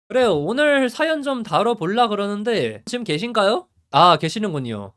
그래요. 오늘 사연 좀 다뤄볼라 그러는데 지금 계신가요? 아, 계시는군요.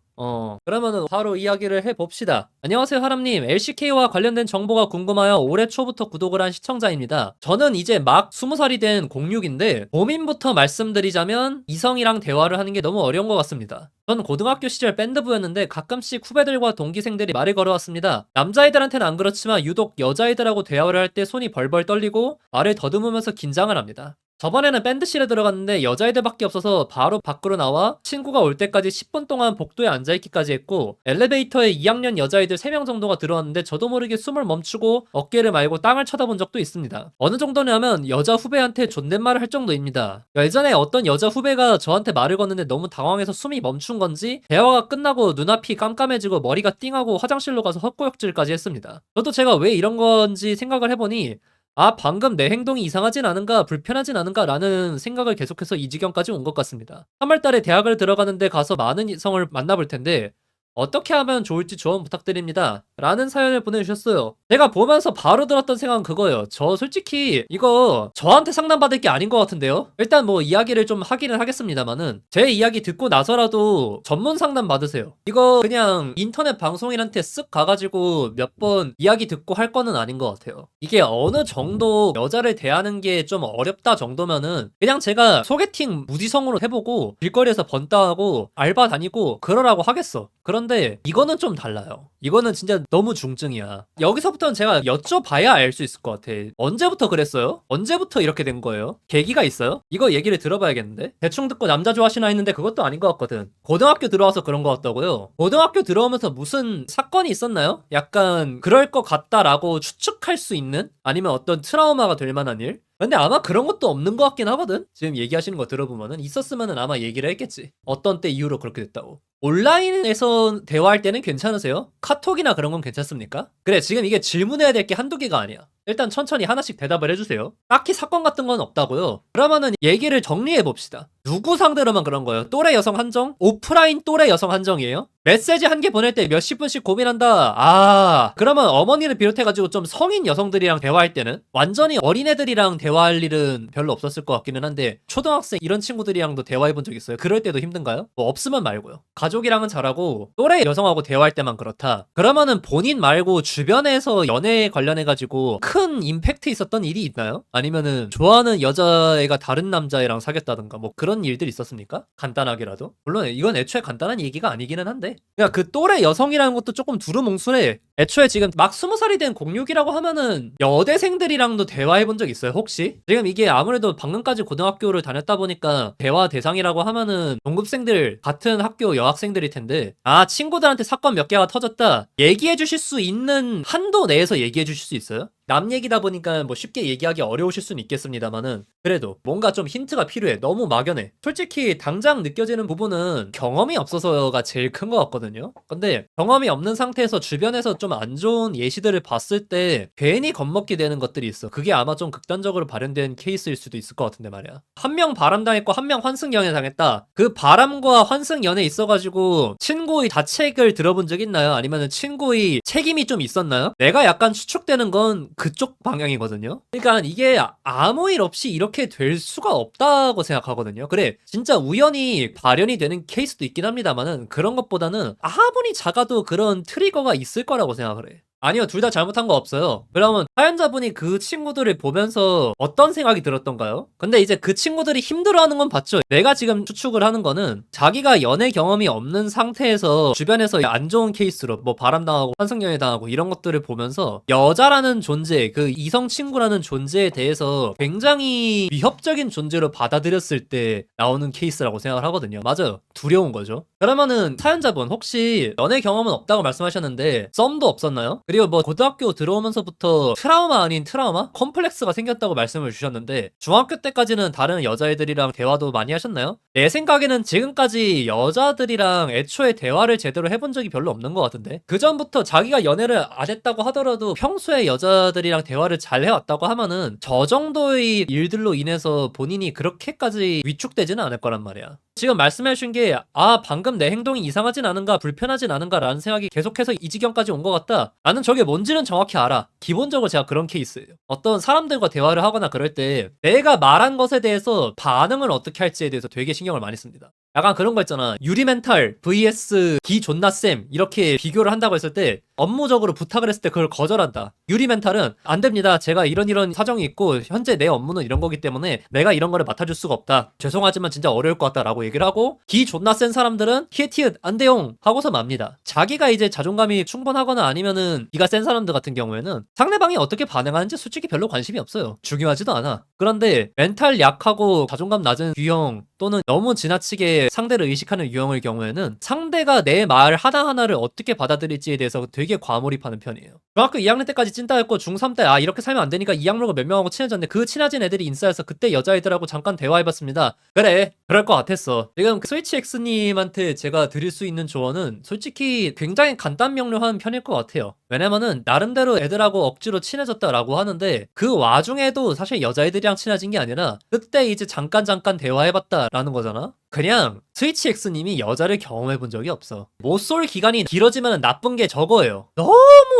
그러면은 바로 이야기를 해봅시다. 안녕하세요, 하람님. LCK와 관련된 정보가 궁금하여 올해 초부터 구독을 한 시청자입니다. 저는 이제 막 20살이 된 06인데 고민부터 말씀드리자면 이성이랑 대화를 하는 게 너무 어려운 것 같습니다. 전 고등학교 시절 밴드부였는데 가끔씩 후배들과 동기생들이 말을 걸어왔습니다. 남자애들한테는 안 그렇지만 유독 여자애들하고 대화를 할 때 손이 벌벌 떨리고 말을 더듬으면서 긴장을 합니다. 저번에는 밴드실에 들어갔는데 여자애들밖에 없어서 바로 밖으로 나와 친구가 올 때까지 10분 동안 복도에 앉아있기까지 했고, 엘리베이터에 2학년 여자애들 3명 정도가 들어왔는데 저도 모르게 숨을 멈추고 어깨를 말고 땅을 쳐다본 적도 있습니다. 어느 정도냐면 여자 후배한테 존댓말을 할 정도입니다. 예전에 어떤 여자 후배가 저한테 말을 걸는데 너무 당황해서 숨이 멈춘 건지 대화가 끝나고 눈앞이 깜깜해지고 머리가 띵하고 화장실로 가서 헛구역질까지 했습니다. 저도 제가 왜 이런 건지 생각을 해보니, 아, 방금 내 행동이 이상하진 않은가, 불편하진 않은가 라는 생각을 계속해서 이 지경까지 온 것 같습니다. 3월 달에 대학을 들어가는데 가서 많은 이성을 만나볼 텐데 어떻게 하면 좋을지 조언 부탁드립니다. 라는 사연을 보내주셨어요. 제가 보면서 바로 들었던 생각은 그거예요. 저 솔직히 이거 저한테 상담받을 게 아닌 것 같은데요? 일단 뭐 이야기를 좀 하기는 하겠습니다만은 제 이야기 듣고 나서라도 전문 상담 받으세요. 이거 그냥 인터넷 방송인한테 쓱 가가지고 몇 번 이야기 듣고 할 거는 아닌 것 같아요. 이게 어느 정도 여자를 대하는 게 좀 어렵다 정도면은 그냥 제가 소개팅 무지성으로 해보고 길거리에서 번따하고 알바 다니고 그러라고 하겠어. 그런데 이거는 좀 달라요. 이거는 진짜 너무 중증이야. 여기서부터는 제가 여쭤봐야 알 수 있을 것 같아. 언제부터 그랬어요? 언제부터 이렇게 된 거예요? 계기가 있어요? 이거 얘기를 들어봐야겠는데? 대충 듣고 남자 좋아하시나 했는데 그것도 아닌 것 같거든. 고등학교 들어와서 그런 것 같다고요? 고등학교 들어오면서 무슨 사건이 있었나요? 약간 그럴 것 같다라고 추측할 수 있는? 아니면 어떤 트라우마가 될 만한 일? 근데 아마 그런 것도 없는 것 같긴 하거든? 지금 얘기하시는 거 들어보면은 있었으면은 아마 얘기를 했겠지. 어떤 때 이후로 그렇게 됐다고. 온라인에서 대화할 때는 괜찮으세요? 카톡이나 그런 건 괜찮습니까? 그래, 지금 이게 질문해야 될 게 한두 개가 아니야. 일단 천천히 하나씩 대답을 해주세요. 딱히 사건 같은 건 없다고요? 그러면은 얘기를 정리해 봅시다. 누구 상대로만 그런 거예요? 또래 여성 한정? 오프라인 또래 여성 한정이에요? 메시지 한 개 보낼 때 몇십 분씩 고민한다. 아, 그러면 어머니를 비롯해가지고 좀 성인 여성들이랑 대화할 때는? 완전히 어린애들이랑 대화할 일은 별로 없었을 것 같기는 한데 초등학생 이런 친구들이랑도 대화해 본 적 있어요? 그럴 때도 힘든가요? 뭐 없으면 말고요. 가족이랑은 잘하고 또래 여성하고 대화할 때만 그렇다. 그러면은 본인 말고 주변에서 연애에 관련해가지고 큰 임팩트 있었던 일이 있나요? 아니면은 좋아하는 여자애가 다른 남자애랑 사귀었다던가 뭐 그런 일들 있었습니까? 간단하게라도. 물론 이건 애초에 간단한 얘기가 아니기는 한데 그러니까 그 또래 여성이라는 것도 조금 두루뭉술해. 애초에 지금 막 20살이 된 06이라고 하면은 여대생들이랑도 대화해 본 적 있어요, 혹시? 지금 이게 아무래도 방금까지 고등학교를 다녔다 보니까 대화 대상이라고 하면은 동급생들 같은 학교 여학생들일 텐데, 아, 친구들한테 사건 몇 개가 터졌다 얘기해 주실 수 있는 한도 내에서 얘기해 주실 수 있어요? 남 얘기다 보니까 뭐 쉽게 얘기하기 어려우실 수는 있겠습니다만은 그래도 뭔가 좀 힌트가 필요해. 너무 막연해. 솔직히 당장 느껴지는 부분은 경험이 없어서가 제일 큰 것 같거든요. 근데 경험이 없는 상태에서 주변에서 좀 안 좋은 예시들을 봤을 때 괜히 겁먹게 되는 것들이 있어. 그게 아마 좀 극단적으로 발현된 케이스일 수도 있을 것 같은데 말이야. 한 명 바람당했고 한 명 환승연애 당했다. 그 바람과 환승연애 있어가지고 친구의 자책을 들어본 적 있나요? 아니면 친구의 책임이 좀 있었나요? 내가 약간 추측되는 건 그쪽 방향이거든요. 그러니까 이게 아무 일 없이 이렇게 될 수가 없다고 생각하거든요. 그래, 진짜 우연히 발현이 되는 케이스도 있긴 합니다만은 그런 것보다는 아무리 작아도 그런 트리거가 있을 거라고 생각을 해. 아니요, 둘 다 잘못한 거 없어요. 그러면 사연자분이 그 친구들을 보면서 어떤 생각이 들었던가요? 근데 이제 그 친구들이 힘들어하는 건 봤죠. 내가 지금 추측을 하는 거는 자기가 연애 경험이 없는 상태에서 주변에서 안 좋은 케이스로 뭐 바람당하고 환승연애 당하고 이런 것들을 보면서 여자라는 존재, 그 이성 친구라는 존재에 대해서 굉장히 위협적인 존재로 받아들였을 때 나오는 케이스라고 생각을 하거든요. 맞아요. 두려운 거죠. 그러면은 사연자분 혹시 연애 경험은 없다고 말씀하셨는데 썸도 없었나요? 그리고 뭐 고등학교 들어오면서부터 트라우마 아닌 트라우마? 컴플렉스가 생겼다고 말씀을 주셨는데 중학교 때까지는 다른 여자애들이랑 대화도 많이 하셨나요? 내 생각에는 지금까지 여자들이랑 애초에 대화를 제대로 해본 적이 별로 없는 것 같은데 그 전부터 자기가 연애를 안 했다고 하더라도 평소에 여자들이랑 대화를 잘 해왔다고 하면은 저 정도의 일들로 인해서 본인이 그렇게까지 위축되지는 않을 거란 말이야. 지금 말씀해주신 게 방금 내 행동이 이상하진 않은가 불편하진 않은가 라는 생각이 계속해서 이 지경까지 온 것 같다. 나는 저게 뭔지는 정확히 알아. 기본적으로 제가 그런 케이스예요. 어떤 사람들과 대화를 하거나 그럴 때 내가 말한 것에 대해서 반응을 어떻게 할지에 대해서 되게 신경을 많이 씁니다. 약간 그런 거 있잖아. 유리멘탈 vs 기존나쌤 이렇게 비교를 한다고 했을 때 업무적으로 부탁을 했을 때 그걸 거절한다. 유리멘탈은 안 됩니다. 제가 이런 사정이 있고 현재 내 업무는 이런 거기 때문에 내가 이런 거를 맡아줄 수가 없다. 죄송하지만 진짜 어려울 것 같다 라고 얘기를 하고, 기존나 센 사람들은 히에티읒 안 돼용 하고서 맙니다. 자기가 이제 자존감이 충분하거나 아니면은 기가 센 사람들 같은 경우에는 상대방이 어떻게 반응하는지 솔직히 별로 관심이 없어요. 중요하지도 않아. 그런데 멘탈 약하고 자존감 낮은 유형 또는 너무 지나치게 상대를 의식하는 유형의 경우에는 상대가 내 말 하나하나를 어떻게 받아들일지에 대해서 되게 과몰입하는 편이에요. 중학교 2학년 때까지 찐따였고 중3 때 이렇게 살면 안 되니까 2학년과 몇 명하고 친해졌는데 그 친해진 애들이 인싸여서 그때 여자애들하고 잠깐 대화해봤습니다. 그래 그럴 것 같았어. 지금 스위치 X님한테 제가 드릴 수 있는 조언은 솔직히 굉장히 간단 명료한 편일 것 같아요. 왜냐면은 나름대로 애들하고 억지로 친해졌다라고 하는데 그 와중에도 사실 여자애들이랑 친해진 게 아니라 그때 이제 잠깐 대화해봤다라는 거잖아. 그냥 스위치 X님이 여자를 경험해본 적이 없어. 못쏠 기간이 길어지면 나쁜 게 저거예요. 너무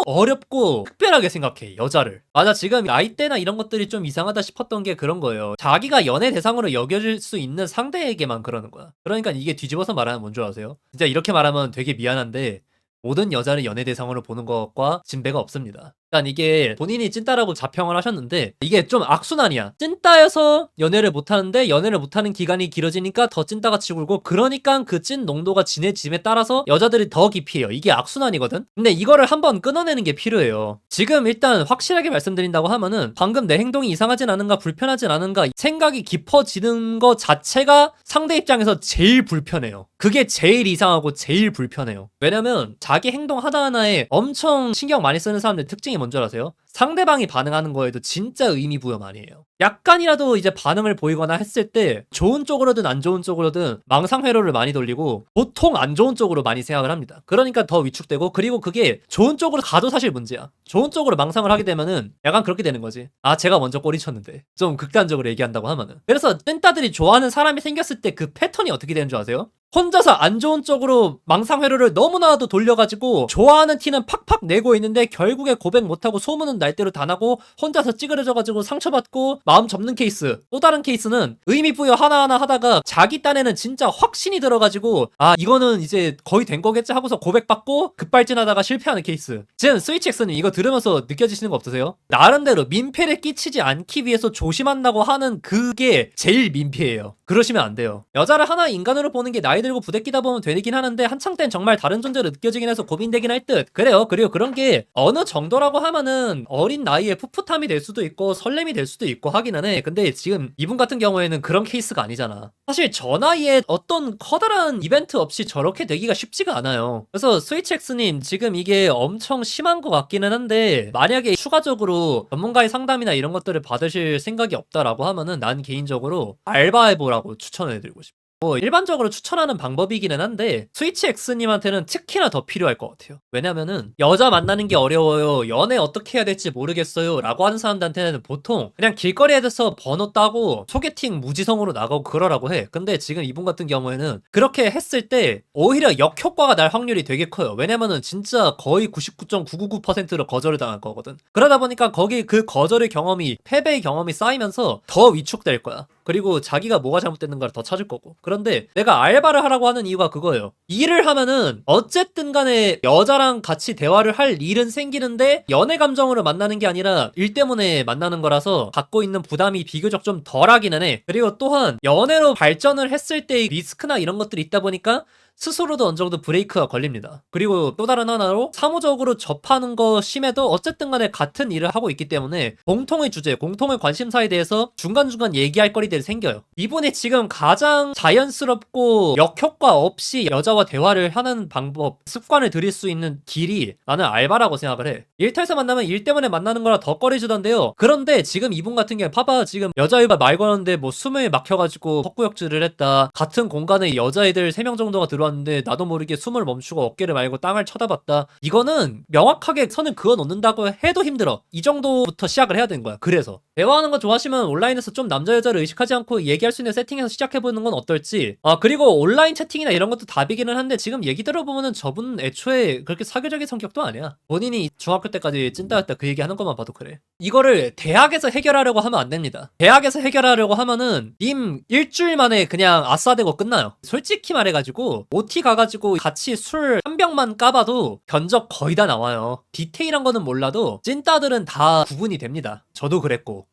어렵고 특별하게 생각해 여자를. 맞아, 지금 나이대나 이런 것들이 좀 이상하다 싶었던 게 그런 거예요. 자기가 연애 대상으로 여겨질 수 있는 상대에게만 그러는 거야. 그러니까 이게 뒤집어서 말하면 뭔 줄 아세요? 진짜 이렇게 말하면 되게 미안한데 모든 여자를 연애 대상으로 보는 것과 진배가 없습니다. 그러니까 이게 본인이 찐따라고 자평을 하셨는데 이게 좀 악순환이야. 찐따여서 연애를 못하는데 연애를 못하는 기간이 길어지니까 더 찐따같이 굴고, 그러니까 그 찐 농도가 진해짐에 따라서 여자들이 더 깊이 해요. 이게 악순환이거든. 근데 이거를 한번 끊어내는 게 필요해요. 지금 일단 확실하게 말씀드린다고 하면은 방금 내 행동이 이상하진 않은가 불편하진 않은가 생각이 깊어지는 것 자체가 상대 입장에서 제일 불편해요. 그게 제일 이상하고 제일 불편해요. 왜냐면 자기 행동 하나하나에 엄청 신경 많이 쓰는 사람들 특징이 뭔지 아세요? 상대방이 반응하는 거에도 진짜 의미 부여 많이 해요. 약간이라도 이제 반응을 보이거나 했을 때 좋은 쪽으로든 안 좋은 쪽으로든 망상 회로를 많이 돌리고 보통 안 좋은 쪽으로 많이 생각을 합니다. 그러니까 더 위축되고, 그리고 그게 좋은 쪽으로 가도 사실 문제야. 좋은 쪽으로 망상을 하게 되면은 약간 그렇게 되는 거지. 제가 먼저 꼬리 쳤는데. 좀 극단적으로 얘기한다고 하면은. 그래서 찐따들이 좋아하는 사람이 생겼을 때 그 패턴이 어떻게 되는 줄 아세요? 혼자서 안 좋은 쪽으로 망상 회로를 너무나도 돌려가지고 좋아하는 티는 팍팍 내고 있는데 결국에 고백 못하고 소문은 날대로 다 나고 혼자서 찌그러져가지고 상처받고 마음 접는 케이스. 또 다른 케이스는 의미 부여 하나하나 하다가 자기 딴에는 진짜 확신이 들어가지고 이거는 이제 거의 된 거겠지 하고서 고백받고 급발진하다가 실패하는 케이스. 지금 스위치 X는 이거 들으면서 느껴지시는 거 없으세요? 나름대로 민폐를 끼치지 않기 위해서 조심한다고 하는 그게 제일 민폐예요. 그러시면 안 돼요. 여자를 하나의 인간으로 보는 게 나이 들고 부대끼다 보면 되긴 하는데 한창 땐 정말 다른 존재로 느껴지긴 해서 고민되긴 할 듯. 그래요. 그리고 그런 게 어느 정도라고 하면은 어린 나이에 풋풋함이 될 수도 있고 설렘이 될 수도 있고 하기는 해. 근데 지금 이분 같은 경우에는 그런 케이스가 아니잖아. 사실 저 나이에 어떤 커다란 이벤트 없이 저렇게 되기가 쉽지가 않아요. 그래서 스위치 X님 지금 이게 엄청 심한 것 같기는 한데, 만약에 추가적으로 전문가의 상담이나 이런 것들을 받으실 생각이 없다라고 하면은 난 개인적으로 알바해보라고 추천해드리고 싶어. 일반적으로 추천하는 방법이기는 한데 스위치 X님한테는 특히나 더 필요할 것 같아요. 왜냐면은 여자 만나는 게 어려워요, 연애 어떻게 해야 될지 모르겠어요 라고 하는 사람들한테는 보통 그냥 길거리에서 번호 따고 소개팅 무지성으로 나가고 그러라고 해. 근데 지금 이분 같은 경우에는 그렇게 했을 때 오히려 역효과가 날 확률이 되게 커요. 왜냐면은 진짜 거의 99.999%로 거절을 당할 거거든. 그러다 보니까 거기 그 거절의 경험이, 패배의 경험이 쌓이면서 더 위축될 거야. 그리고 자기가 뭐가 잘못됐는가를 더 찾을 거고. 그런데 내가 알바를 하라고 하는 이유가 그거예요. 일을 하면은 어쨌든 간에 여자랑 같이 대화를 할 일은 생기는데 연애 감정으로 만나는 게 아니라 일 때문에 만나는 거라서 갖고 있는 부담이 비교적 좀 덜하기는 해. 그리고 또한 연애로 발전을 했을 때의 리스크나 이런 것들이 있다 보니까 스스로도 어느 정도 브레이크가 걸립니다. 그리고 또 다른 하나로 사무적으로 접하는 거 심해도 어쨌든 간에 같은 일을 하고 있기 때문에 공통의 주제, 공통의 관심사에 대해서 중간중간 얘기할 거리들이 생겨요. 이분이 지금 가장 자연스럽고 역효과 없이 여자와 대화를 하는 방법, 습관을 들일 수 있는 길이 나는 알바라고 생각을 해. 일터에서 만나면 일 때문에 만나는 거라 더 꺼리주던데요. 그런데 지금 이분 같은 경우에 봐봐, 지금 여자애가 말 거는데 뭐 숨을 막혀가지고 헛구역질을 했다. 같은 공간에 여자애들 3명 정도가 들어왔는데 내려왔는데 나도 모르게 숨을 멈추고 어깨를 말고 땅을 쳐다봤다. 이거는 명확하게 선을 그어 놓는다고 해도 힘들어. 이 정도부터 시작을 해야 되는 거야. 그래서 대화하는 거 좋아하시면 온라인에서 좀 남자 여자를 의식하지 않고 얘기할 수 있는 세팅에서 시작해보는 건 어떨지. 그리고 온라인 채팅이나 이런 것도 답이기는 한데 지금 얘기 들어보면은 저분 애초에 그렇게 사교적인 성격도 아니야. 본인이 중학교 때까지 찐따였다 그 얘기 하는 것만 봐도 그래. 이거를 대학에서 해결하려고 하면 안 됩니다. 대학에서 해결하려고 하면은 님 일주일 만에 그냥 아싸되고 끝나요. 솔직히 말해가지고 OT 가가지고 같이 술 한 병만 까봐도 견적 거의 다 나와요. 디테일한 거는 몰라도 찐따들은 다 구분이 됩니다. 저도 그랬고.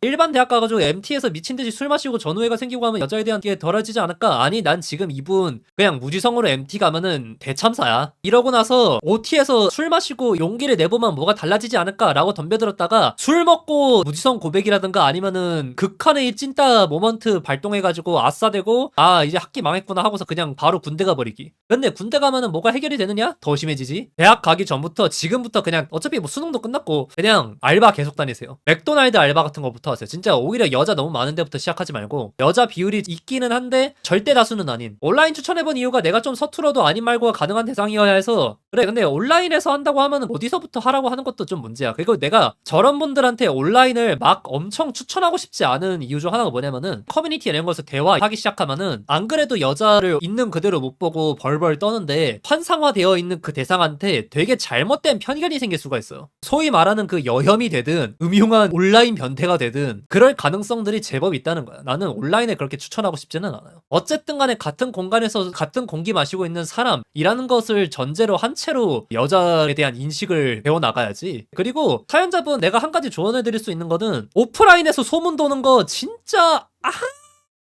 일반 대학 가가지고 MT에서 미친듯이 술 마시고 전우애가 생기고 하면 여자에 대한 게 덜어지지 않을까? 아니 난 지금 이분 그냥 무지성으로 MT 가면은 대참사야. 이러고 나서 OT에서 술 마시고 용기를 내보면 뭐가 달라지지 않을까? 라고 덤벼들었다가 술 먹고 무지성 고백이라든가 아니면은 극한의 찐따 모먼트 발동해가지고 아싸되고 이제 학기 망했구나 하고서 그냥 바로 군대 가버리기. 근데 군대 가면은 뭐가 해결이 되느냐? 더 심해지지. 대학 가기 전부터 지금부터 그냥 어차피 뭐 수능도 끝났고 그냥 알바 계속 다니세요. 맥도날드 알바 같은 거부터 하세요. 진짜 오히려 여자 너무 많은 데부터 시작하지 말고 여자 비율이 있기는 한데 절대 다수는 아닌. 온라인 추천해본 이유가 내가 좀 서툴어도 아닌 말고가 가능한 대상이어야 해서 그래. 근데 온라인에서 한다고 하면은 어디서부터 하라고 하는 것도 좀 문제야. 그리고 내가 저런 분들한테 온라인을 막 엄청 추천하고 싶지 않은 이유 중 하나가 뭐냐면은 커뮤니티 이런 거에서 대화하기 시작하면은 안 그래도 여자를 있는 그대로 못 보고 벌벌 떠는데 환상화되어 있는 그 대상한테 되게 잘못된 편견이 생길 수가 있어요. 소위 말하는 그 여혐이 되든 음흉한 온라인 변태가 되든 그럴 가능성들이 제법 있다는 거야. 나는 온라인에 그렇게 추천하고 싶지는 않아요. 어쨌든 간에 같은 공간에서 같은 공기 마시고 있는 사람이라는 것을 전제로 한 채로 여자에 대한 인식을 배워나가야지. 그리고 사연자분 내가 한 가지 조언해드릴 수 있는 거는 오프라인에서 소문 도는 거 진짜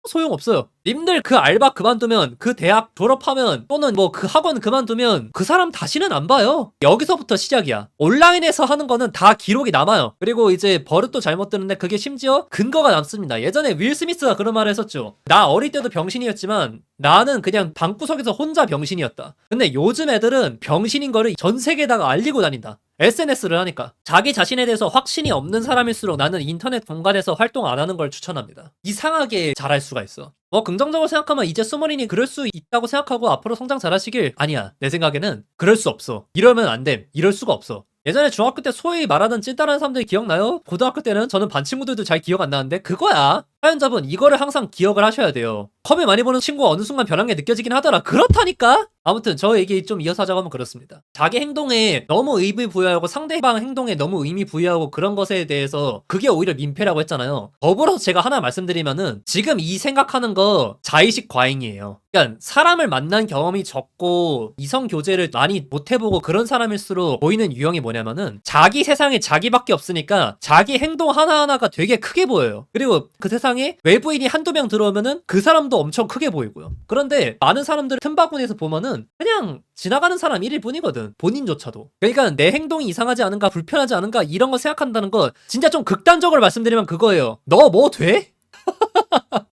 소용없어요. 님들 그 알바 그만두면 그 대학 졸업하면 또는 뭐 그 학원 그만두면 그 사람 다시는 안 봐요. 여기서부터 시작이야. 온라인에서 하는 거는 다 기록이 남아요. 그리고 이제 버릇도 잘못 드는데 그게 심지어 근거가 남습니다. 예전에 윌 스미스가 그런 말을 했었죠. 나 어릴 때도 병신이었지만 나는 그냥 방구석에서 혼자 병신이었다. 근데 요즘 애들은 병신인 거를 전 세계에다가 알리고 다닌다. SNS를 하니까. 자기 자신에 대해서 확신이 없는 사람일수록 나는 인터넷 공간에서 활동 안 하는 걸 추천합니다. 이상하게 잘할 수가 있어. 긍정적으로 생각하면 이제 스머린이 그럴 수 있다고 생각하고 앞으로 성장 잘하시길. 아니야. 내 생각에는 그럴 수 없어. 이러면 안 됨. 이럴 수가 없어. 예전에 중학교 때 소위 말하던 찐따라는 사람들이 기억나요? 고등학교 때는 저는 반 친구들도 잘 기억 안 나는데 그거야. 사연자분 이거를 항상 기억을 하셔야 돼요. 컵을 많이 보는 친구가 어느 순간 변한 게 느껴지긴 하더라. 그렇다니까? 아무튼 저 얘기 좀 이어서 하자고 하면 그렇습니다. 자기 행동에 너무 의미 부여하고 상대방 행동에 너무 의미 부여하고 그런 것에 대해서 그게 오히려 민폐라고 했잖아요. 더불어서 제가 하나 말씀드리면은 지금 이 생각하는 거 자의식 과잉이에요. 그러니까 사람을 만난 경험이 적고 이성 교제를 많이 못 해보고 그런 사람일수록 보이는 유형이 뭐냐면은 자기 세상에 자기밖에 없으니까 자기 행동 하나하나가 되게 크게 보여요. 그리고 그 세상에 외부인이 한두 명 들어오면은 그 사람도 엄청 크게 보이고요. 그런데 많은 사람들을 틈바구니에서 보면은 그냥 지나가는 사람 1일 뿐이거든. 본인조차도. 그러니까 내 행동이 이상하지 않은가 불편하지 않은가 이런 거 생각한다는 거 진짜 좀 극단적으로 말씀드리면 그거예요. 너 뭐 돼?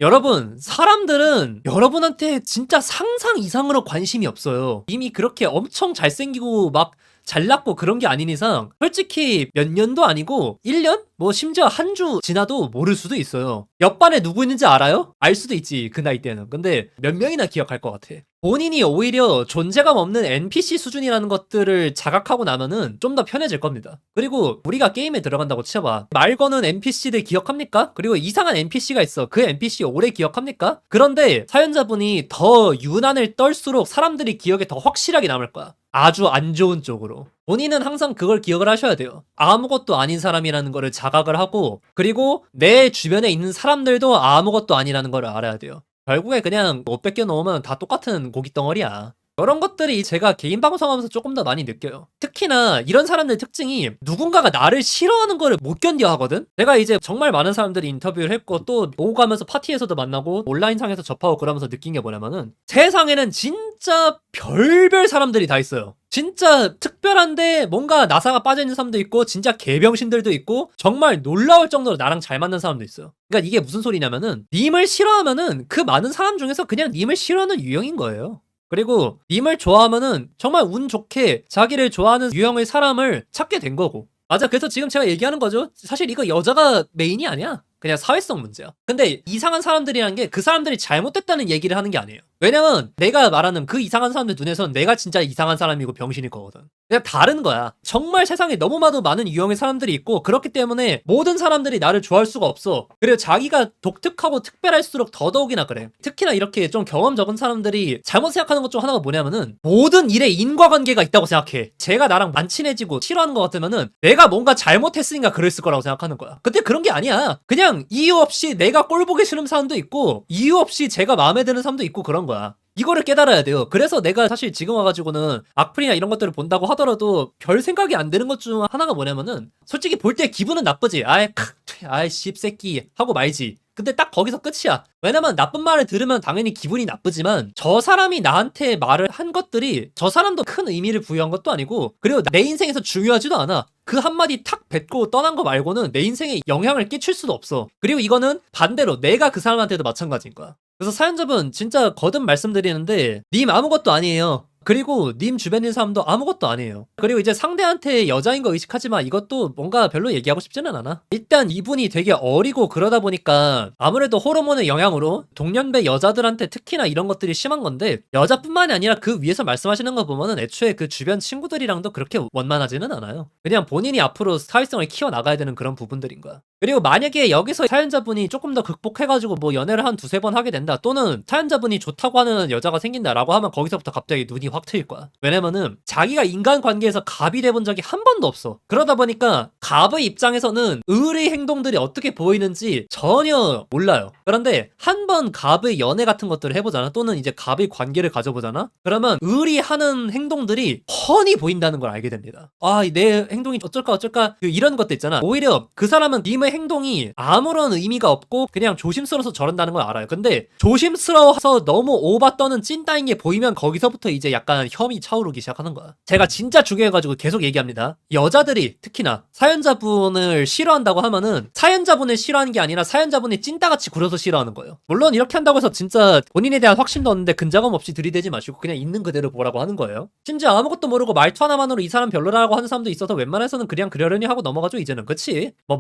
여러분 사람들은 여러분한테 진짜 상상 이상으로 관심이 없어요. 이미 그렇게 엄청 잘생기고 막 잘났고 그런 게 아닌 이상 솔직히 몇 년도 아니고 1년? 뭐 심지어 한 주 지나도 모를 수도 있어요. 옆반에 누구 있는지 알아요? 알 수도 있지 그 나이 때는. 근데 몇 명이나 기억할 것 같아. 본인이 오히려 존재감 없는 NPC 수준이라는 것들을 자각하고 나면은 좀 더 편해질 겁니다. 그리고 우리가 게임에 들어간다고 치어봐. 말 거는 NPC들 기억합니까? 그리고 이상한 NPC가 있어. 그 NPC 오래 기억합니까? 그런데 사연자분이 더 유난을 떨수록 사람들이 기억에 더 확실하게 남을 거야. 아주 안 좋은 쪽으로. 본인은 항상 그걸 기억을 하셔야 돼요. 아무것도 아닌 사람이라는 거를 자각을 하고 그리고 내 주변에 있는 사람들도 아무것도 아니라는 걸 알아야 돼요. 결국에 그냥 옷 뺏겨 놓으면 다 똑같은 고깃 덩어리야. 이런 것들이 제가 개인 방송하면서 조금 더 많이 느껴요. 특히나 이런 사람들 특징이 누군가가 나를 싫어하는 거를 못 견뎌 하거든? 내가 이제 정말 많은 사람들이 인터뷰를 했고 또 오고 가면서 파티에서도 만나고 온라인상에서 접하고 그러면서 느낀 게 뭐냐면은 세상에는 진짜 별별 사람들이 다 있어요. 진짜 특별한데 뭔가 나사가 빠져있는 사람도 있고 진짜 개병신들도 있고 정말 놀라울 정도로 나랑 잘 맞는 사람도 있어요. 그러니까 이게 무슨 소리냐면은 님을 싫어하면은 그 많은 사람 중에서 그냥 님을 싫어하는 유형인 거예요. 그리고 님을 좋아하면은 정말 운 좋게 자기를 좋아하는 유형의 사람을 찾게 된 거고. 맞아. 그래서 지금 제가 얘기하는 거죠. 사실 이거 여자가 메인이 아니야. 그냥 사회성 문제야. 근데 이상한 사람들이란 게 그 사람들이 잘못됐다는 얘기를 하는 게 아니에요. 왜냐면 내가 말하는 그 이상한 사람들 눈에선 내가 진짜 이상한 사람이고 병신일 거거든. 그냥 다른 거야. 정말 세상에 너무나도 많은 유형의 사람들이 있고 그렇기 때문에 모든 사람들이 나를 좋아할 수가 없어. 그리고 자기가 독특하고 특별할수록 더더욱이나 그래. 특히나 이렇게 좀 경험 적은 사람들이 잘못 생각하는 것 중 하나가 뭐냐면은 모든 일에 인과관계가 있다고 생각해. 제가 나랑 안 친해지고 싫어하는 것 같으면은 내가 뭔가 잘못했으니까 그랬을 거라고 생각하는 거야. 근데 그런 게 아니야. 그냥 이유 없이 내가 꼴 보기 싫은 사람도 있고 이유 없이 제가 마음에 드는 사람도 있고 그런 거야. 이거를 깨달아야 돼요. 그래서 내가 사실 지금 와가지고는 악플이나 이런 것들을 본다고 하더라도 별 생각이 안 드는 것 중 하나가 뭐냐면은 솔직히 볼 때 기분은 나쁘지. 아이 씹새끼 하고 말지. 근데 딱 거기서 끝이야. 왜냐면 나쁜 말을 들으면 당연히 기분이 나쁘지만 저 사람이 나한테 말을 한 것들이 저 사람도 큰 의미를 부여한 것도 아니고 그리고 내 인생에서 중요하지도 않아. 그 한마디 탁 뱉고 떠난 거 말고는 내 인생에 영향을 끼칠 수도 없어. 그리고 이거는 반대로 내가 그 사람한테도 마찬가지인 거야. 그래서 사연자분 진짜 거듭 말씀드리는데 님 아무것도 아니에요. 그리고 님 주변인 사람도 아무것도 아니에요. 그리고 이제 상대한테 여자인 거 의식하지만 이것도 뭔가 별로 얘기하고 싶지는 않아. 일단 이분이 되게 어리고 그러다 보니까 아무래도 호르몬의 영향으로 동년배 여자들한테 특히나 이런 것들이 심한 건데 여자뿐만이 아니라 그 위에서 말씀하시는 거 보면은 애초에 그 주변 친구들이랑도 그렇게 원만하지는 않아요. 그냥 본인이 앞으로 사회성을 키워나가야 되는 그런 부분들인 거야. 그리고 만약에 여기서 사연자분이 조금 더 극복해가지고 뭐 연애를 한 두세 번 하게 된다 또는 사연자분이 좋다고 하는 여자가 생긴다라고 하면 거기서부터 갑자기 눈이 확 트일 거야. 왜냐면은 자기가 인간관계에서 갑이 돼본 적이 한 번도 없어. 그러다 보니까 갑의 입장에서는 을의 행동들이 어떻게 보이는지 전혀 몰라요. 그런데 한 번 갑의 연애 같은 것들을 해보잖아 또는 이제 갑의 관계를 가져보잖아 그러면 을이 하는 행동들이 훤히 보인다는 걸 알게 됩니다. 내 행동이 어쩔까 이런 것도 있잖아. 오히려 그 사람은 님의 행동이 아무런 의미가 없고 그냥 조심스러워서 저런다는 걸 알아요. 근데 조심스러워서 너무 오바 떠는 찐따인 게 보이면 거기서부터 이제 약간 혐이 차오르기 시작하는 거야. 제가 진짜 중요해가지고 계속 얘기합니다. 여자들이 특히나 사연자분을 싫어한다고 하면은 사연자분을 싫어하는 게 아니라 사연자분이 찐따같이 굴어서 싫어하는 거예요. 물론 이렇게 한다고 해서 진짜 본인에 대한 확신도 없는데 근자감 없이 들이대지 마시고 그냥 있는 그대로 보라고 하는 거예요. 심지어 아무것도 모르고 말투 하나만으로 이 사람 별로라고 하는 사람도 있어서 웬만해서는 그냥 그러려니 하고 넘어가죠 이제는. 그치? 뭐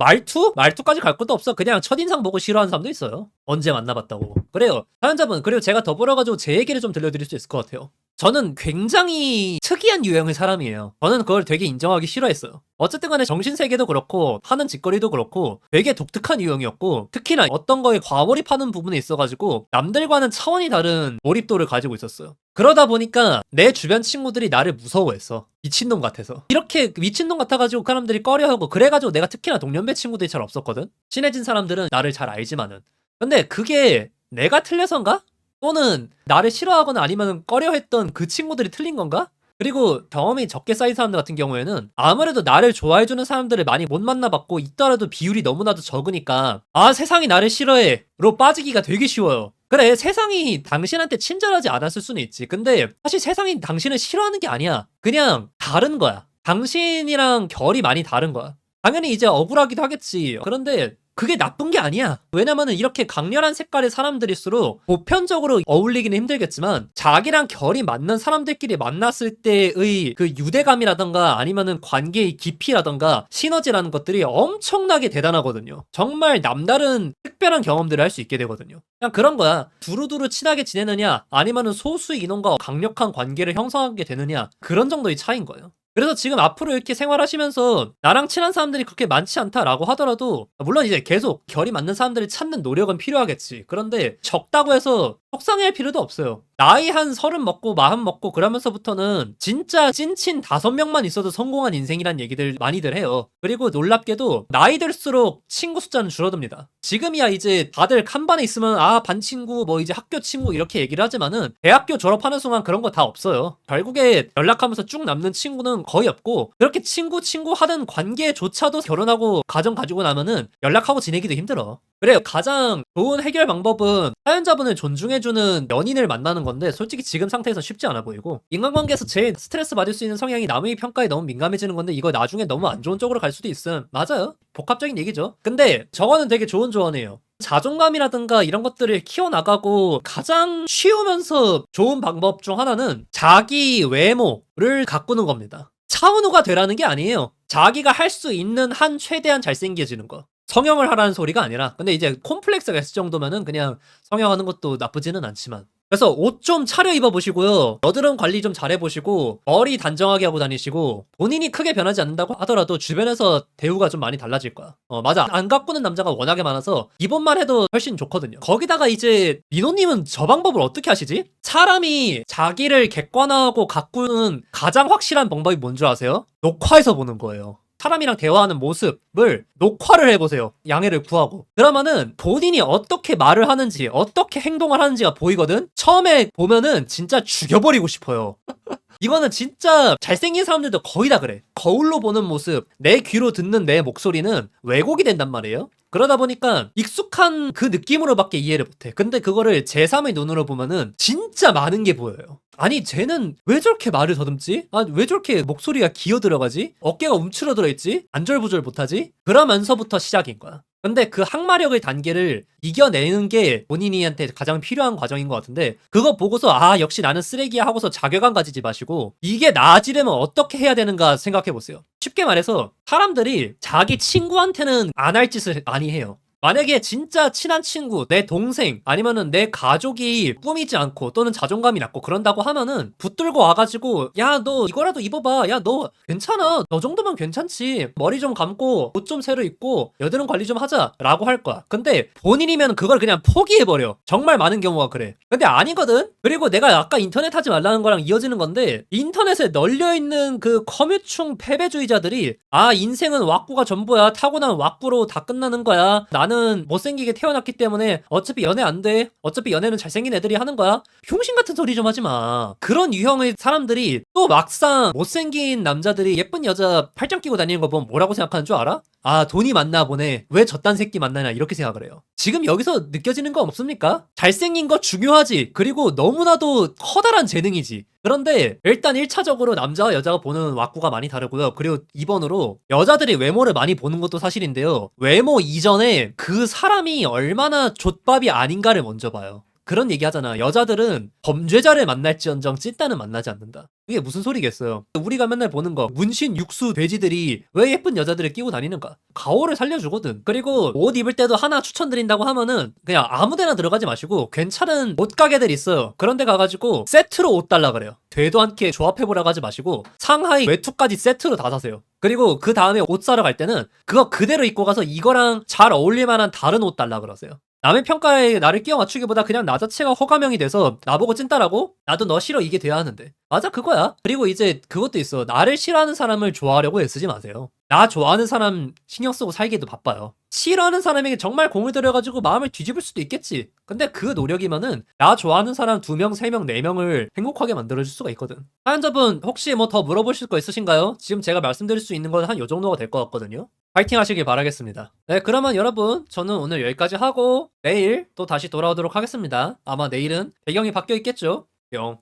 말투까지 갈 것도 없어. 그냥 첫인상 보고 싫어하는 사람도 있어요. 언제 만나봤다고. 그래요. 사연자분 그리고 제가 더 벌어가지고 제 얘기를 좀 들려드릴 수 있을 것 같아요. 저는 굉장히 특이한 유형의 사람이에요. 저는 그걸 되게 인정하기 싫어했어요. 어쨌든 간에 정신세계도 그렇고 하는 짓거리도 그렇고 되게 독특한 유형이었고 특히나 어떤 거에 과몰입하는 부분에 있어가지고 남들과는 차원이 다른 몰입도를 가지고 있었어요. 그러다 보니까 내 주변 친구들이 나를 무서워했어. 미친놈 같아서. 이렇게 미친놈 같아가지고 사람들이 꺼려하고 그래가지고 내가 특히나 동년배 친구들이 잘 없었거든. 친해진 사람들은 나를 잘 알지만은. 근데 그게 내가 틀려서인가? 또는 나를 싫어하거나 아니면 꺼려했던 그 친구들이 틀린 건가? 그리고 경험이 적게 쌓인 사람들 같은 경우에는 아무래도 나를 좋아해주는 사람들을 많이 못 만나봤고 있더라도 비율이 너무나도 적으니까 세상이 나를 싫어해 로 빠지기가 되게 쉬워요. 그래 세상이 당신한테 친절하지 않았을 수는 있지. 근데 사실 세상이 당신을 싫어하는 게 아니야. 그냥 다른 거야. 당신이랑 결이 많이 다른 거야. 당연히 이제 억울하기도 하겠지. 그런데 그게 나쁜 게 아니야. 왜냐면은 이렇게 강렬한 색깔의 사람들일수록 보편적으로 어울리기는 힘들겠지만 자기랑 결이 맞는 사람들끼리 만났을 때의 그 유대감이라던가 아니면은 관계의 깊이라던가 시너지라는 것들이 엄청나게 대단하거든요. 정말 남다른 특별한 경험들을 할 수 있게 되거든요. 그냥 그런 거야. 두루두루 친하게 지내느냐 아니면은 소수의 인원과 강력한 관계를 형성하게 되느냐 그런 정도의 차이인 거예요. 그래서 지금 앞으로 이렇게 생활하시면서 나랑 친한 사람들이 그렇게 많지 않다라고 하더라도 물론 이제 계속 결이 맞는 사람들을 찾는 노력은 필요하겠지. 그런데 적다고 해서 속상해할 필요도 없어요. 나이 한 30 먹고 40 먹고 그러면서부터는 진짜 찐친 5명만 있어도 성공한 인생이란 얘기들 많이들 해요. 그리고 놀랍게도 나이 들수록 친구 숫자는 줄어듭니다. 지금이야 이제 다들 칸반에 있으면 반 친구 뭐 이제 학교 친구 이렇게 얘기를 하지만은 대학교 졸업하는 순간 그런 거 다 없어요. 결국에 연락하면서 쭉 남는 친구는 거의 없고 그렇게 친구 하던 관계조차도 결혼하고 가정 가지고 나면은 연락하고 지내기도 힘들어. 그래요. 가장 좋은 해결 방법은 사연자분을 존중해주는 연인을 만나는 건데 솔직히 지금 상태에서 쉽지 않아 보이고 인간관계에서 제일 스트레스 받을 수 있는 성향이 남의 평가에 너무 민감해지는 건데 이거 나중에 너무 안 좋은 쪽으로 갈 수도 있음. 맞아요. 복합적인 얘기죠. 근데 저거는 되게 좋은 조언이에요. 자존감이라든가 이런 것들을 키워나가고 가장 쉬우면서 좋은 방법 중 하나는 자기 외모를 가꾸는 겁니다. 차은우가 되라는 게 아니에요. 자기가 할 수 있는 한 최대한 잘생겨지는 거. 성형을 하라는 소리가 아니라 근데 이제 콤플렉스가 있을 정도면은 그냥 성형하는 것도 나쁘지는 않지만 그래서 옷 좀 차려 입어보시고요. 여드름 관리 좀 잘해보시고 머리 단정하게 하고 다니시고 본인이 크게 변하지 않는다고 하더라도 주변에서 대우가 좀 많이 달라질 거야. 맞아. 안 가꾸는 남자가 워낙에 많아서 기본만 해도 훨씬 좋거든요. 거기다가 이제 민호님은 저 방법을 어떻게 하시지? 사람이 자기를 객관화하고 가꾸는 가장 확실한 방법이 뭔 줄 아세요? 녹화해서 보는 거예요. 사람이랑 대화하는 모습을 녹화를 해보세요. 양해를 구하고. 그러면은 본인이 어떻게 말을 하는지, 어떻게 행동을 하는지가 보이거든? 처음에 보면은 진짜 죽여버리고 싶어요. 이거는 진짜 잘생긴 사람들도 거의 다 그래. 거울로 보는 모습, 내 귀로 듣는 내 목소리는 왜곡이 된단 말이에요. 그러다 보니까 익숙한 그 느낌으로밖에 이해를 못해. 근데 그거를 제3의 눈으로 보면은 진짜 많은 게 보여요. 아니 쟤는 왜 저렇게 말을 더듬지? 왜 저렇게 목소리가 기어 들어가지? 어깨가 움츠러들어 있지? 안절부절 못하지? 그러면서부터 시작인 거야. 근데 그 항마력의 단계를 이겨내는 게 본인이한테 가장 필요한 과정인 것 같은데 그거 보고서 역시 나는 쓰레기야 하고서 자괴감 가지지 마시고 이게 나아지려면 어떻게 해야 되는가 생각해 보세요. 쉽게 말해서 사람들이 자기 친구한테는 안 할 짓을 많이 해요. 만약에 진짜 친한 친구, 내 동생, 아니면은 내 가족이 꾸미지 않고 또는 자존감이 낮고 그런다고 하면은 붙들고 와가지고 야, 너 이거라도 입어봐. 야, 너 괜찮아. 너 정도면 괜찮지. 머리 좀 감고 옷 좀 새로 입고 여드름 관리 좀 하자. 라고 할 거야. 근데 본인이면 그걸 그냥 포기해버려. 정말 많은 경우가 그래. 근데 아니거든? 그리고 내가 아까 인터넷 하지 말라는 거랑 이어지는 건데 인터넷에 널려있는 그 커뮤충 패배주의자들이 인생은 왁구가 전부야. 타고난 왁구로 다 끝나는 거야. 나는 못생기게 태어났기 때문에 어차피 연애 안 돼. 어차피 연애는 잘생긴 애들이 하는 거야. 병신 같은 소리 좀 하지 마. 그런 유형의 사람들이 또 막상 못생긴 남자들이 예쁜 여자 팔짱 끼고 다니는 거 보면 뭐라고 생각하는 줄 알아? 돈이 많나 보네. 왜 저딴 새끼 만나냐 이렇게 생각을 해요. 지금 여기서 느껴지는 거 없습니까? 잘생긴 거 중요하지. 그리고 너무나도 커다란 재능이지. 그런데 일단 1차적으로 남자와 여자가 보는 왁구가 많이 다르고요. 그리고 2번으로 여자들이 외모를 많이 보는 것도 사실인데요. 외모 이전에 그 사람이 얼마나 좆밥이 아닌가를 먼저 봐요. 그런 얘기 하잖아. 여자들은 범죄자를 만날지언정 찐따는 만나지 않는다. 이게 무슨 소리겠어요. 우리가 맨날 보는 거 문신 육수 돼지들이 왜 예쁜 여자들을 끼고 다니는가. 가오를 살려주거든. 그리고 옷 입을 때도 하나 추천드린다고 하면은 그냥 아무데나 들어가지 마시고 괜찮은 옷가게들 있어요. 그런데 가가지고 세트로 옷 달라 그래요. 되도 않게 조합해보라고 하지 마시고 상하이 외투까지 세트로 다 사세요. 그리고 그 다음에 옷 사러 갈 때는 그거 그대로 입고 가서 이거랑 잘 어울릴 만한 다른 옷 달라 그러세요. 남의 평가에 나를 끼워 맞추기보다 그냥 나 자체가 허가명이 돼서 나보고 찐따라고? 나도 너 싫어 이게 돼야 하는데. 맞아 그거야. 그리고 이제 그것도 있어. 나를 싫어하는 사람을 좋아하려고 애쓰지 마세요. 나 좋아하는 사람 신경 쓰고 살기도 바빠요. 싫어하는 사람에게 정말 공을 들여가지고 마음을 뒤집을 수도 있겠지. 근데 그 노력이면은 나 좋아하는 사람 2명, 3명, 4명을 행복하게 만들어줄 수가 있거든. 사연자분 혹시 뭐 더 물어보실 거 있으신가요? 지금 제가 말씀드릴 수 있는 건 한 요 정도가 될 것 같거든요. 파이팅 하시길 바라겠습니다. 네, 그러면 여러분 저는 오늘 여기까지 하고 내일 또 다시 돌아오도록 하겠습니다. 아마 내일은 배경이 바뀌어 있겠죠? 뿅.